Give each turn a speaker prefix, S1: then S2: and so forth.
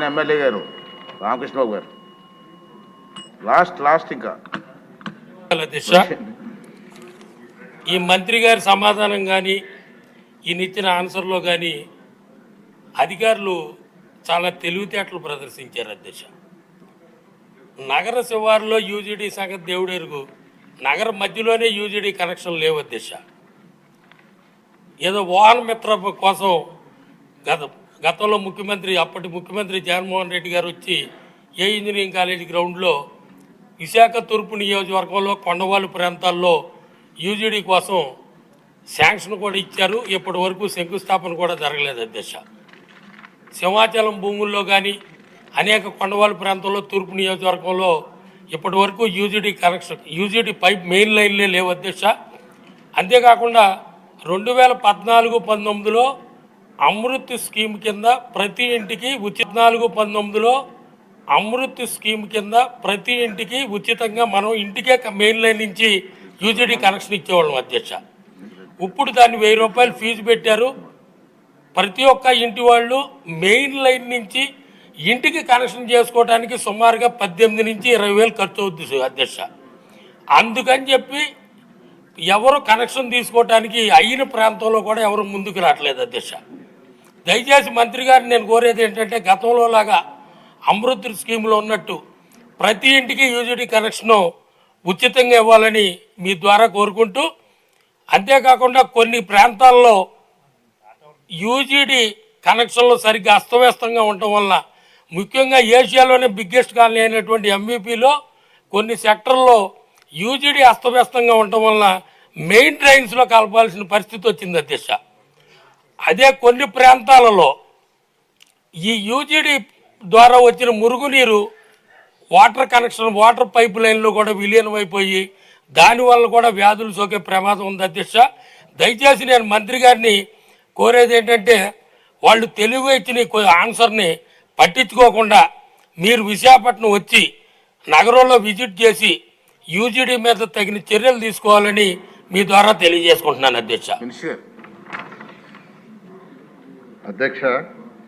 S1: MLA గారు రామకృష్ణబాబు గారు last ఇంకా
S2: ఈ మంత్రి గారి సమాధానం కానీ ఈయనిచ్చిన ఆన్సర్లో కానీ అధికారులు చాలా తెలివితేటలు ప్రదర్శించారు అధ్యక్ష. నగర శివారులో యూజీడీ సంగతి దేవుడెరుగు, నగర మధ్యలోనే యూజీడీ కనెక్షన్ లేవు అధ్యక్ష. ఏదో వాహన మిత్ర కోసం గతంలో అప్పటి ముఖ్యమంత్రి జగన్మోహన్ రెడ్డి గారు వచ్చి ఏ ఇంజనీరింగ్ కాలేజీ గ్రౌండ్లో విశాఖ తూర్పు నియోజకవర్గంలో కొండవాళ్ళు ప్రాంతాల్లో యూజీడీ కోసం శాంక్షన్ కూడా ఇచ్చారు. ఇప్పటి వరకు శంకుస్థాపన కూడా జరగలేదు అధ్యక్ష. సింహాచలం భూముల్లో కానీ అనేక కొండవాళ్ళ ప్రాంతంలో తూర్పు నియోజకవర్గంలో ఇప్పటి వరకు యూజీడీ పైప్ మెయిన్ లైన్లే లేవు అధ్యక్ష. అంతేకాకుండా 2014-19లో అమృత్ స్కీమ్ కింద ప్రతి ఇంటికి ఉచితంగా మనం ఇంటికే మెయిన్ లైన్ నుంచి యూజీడీ కనెక్షన్ ఇచ్చేవాళ్ళం అధ్యక్ష. ఇప్పుడు దాన్ని 1000 రూపాయలు ఫీజు పెట్టారు. ప్రతి ఒక్క ఇంటి వాళ్ళు మెయిన్ లైన్ నుంచి ఇంటికి కనెక్షన్ చేసుకోవడానికి సుమారుగా 18 నుంచి 20 వేలు ఖర్చు అవుతుంది అధ్యక్ష. అందుకని చెప్పి ఎవరు కనెక్షన్ తీసుకోవడానికి అయిన ప్రాంతంలో కూడా ఎవరు ముందుకు రావట్లేదు అధ్యక్ష. దయచేసి మంత్రి గారిని నేను కోరేది ఏంటంటే గతంలో లాగా అమృత్ స్కీమ్లో ఉన్నట్టు ప్రతి ఇంటికి యూజీడీ కనెక్షను ఉచితంగా ఇవ్వాలని మీ ద్వారా కోరుకుంటూ, అంతేకాకుండా కొన్ని ప్రాంతాల్లో యూజీడీ కనెక్షన్లు సరిగ్గా అస్తవ్యస్తంగా ఉండటం వల్ల, ముఖ్యంగా ఏషియాలోనే బిగ్గెస్ట్ కాలనీ అయినటువంటి ఎంవీపీలో కొన్ని సెక్టర్లో యూజీడీ అస్తవ్యస్తంగా ఉండటం వల్ల మెయిన్ డ్రైన్స్లో కలపాల్సిన పరిస్థితి వచ్చింది అధ్యక్ష. అదే కొన్ని ప్రాంతాలలో ఈ యూజీడీ ద్వారా వచ్చిన మురుగునీరు వాటర్ పైప్ లైన్లో కూడా విలీనమైపోయి దానివల్ల కూడా వ్యాధులు సోకే ప్రమాదం ఉంది అధ్యక్ష. దయచేసి నేను మంత్రి గారిని కోరేది ఏంటంటే వాళ్ళు తెలివిగా ఇచ్చిన ఆన్సర్ని పట్టించుకోకుండా మీరు విశాఖపట్నం వచ్చి నగరంలో విజిట్ చేసి యూజీడీ మీద తగిన చర్యలు తీసుకోవాలని మీ ద్వారా తెలియజేసుకుంటున్నాను అధ్యక్ష.
S1: అధ్యక్ష